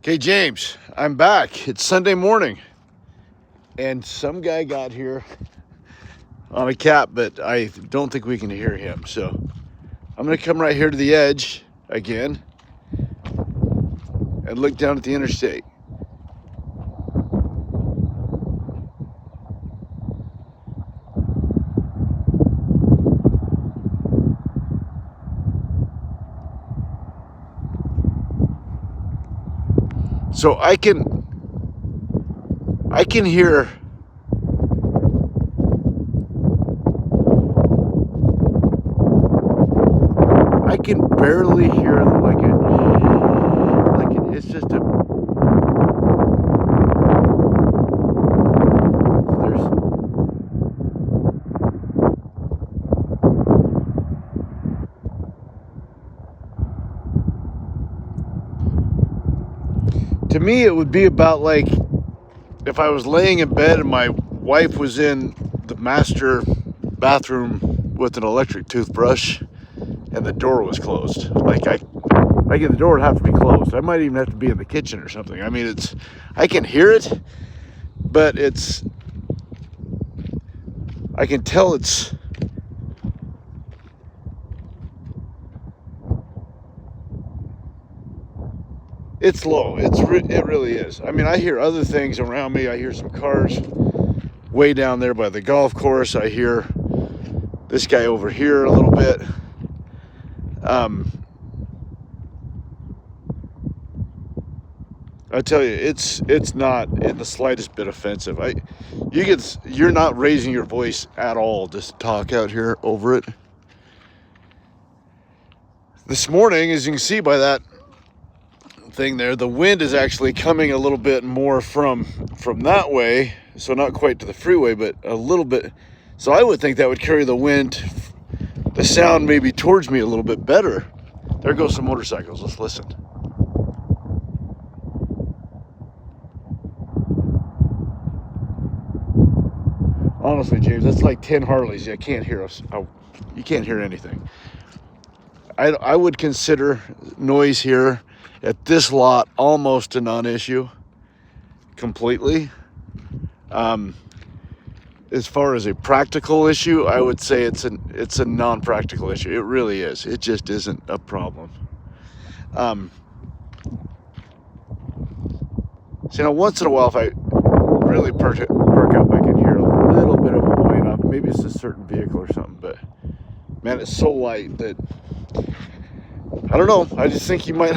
Okay, James, I'm back. It's Sunday morning, and some guy got here on a cap, but I don't think we can hear him. So I'm going to come right here to the edge again and look down at the interstate. So I can hear I can barely hear it's just a there's to me it would be about like if I was laying in bed and my wife was in the master bathroom with an electric toothbrush and the door was closed. Like the door would have to be closed. I might even have to be in the kitchen or something. I mean, I can hear it, but I can tell it's low. It really is. I mean, I hear other things around me. I hear some cars way down there by the golf course. I hear this guy over here a little bit. I tell you, it's not in the slightest bit offensive. You're not raising your voice at all just talk out here over it. This morning, as you can see by that thing there, the wind is actually coming a little bit more from that way, so not quite to the freeway, but a little bit. So I would think that would carry the wind, the sound maybe towards me a little bit better. There goes some motorcycles. Let's listen. Honestly, James, that's like 10 Harleys. You can't hear us. You can't hear anything. I would consider noise here at this lot almost a non-issue completely. As far as a practical issue, I would say it's a non-practical issue. It really is. It just isn't a problem. So now once in a while, if I really perk up, I can hear a little bit of a whine off. Maybe it's a certain vehicle or something, but man, it's so light that I don't know. I just think you might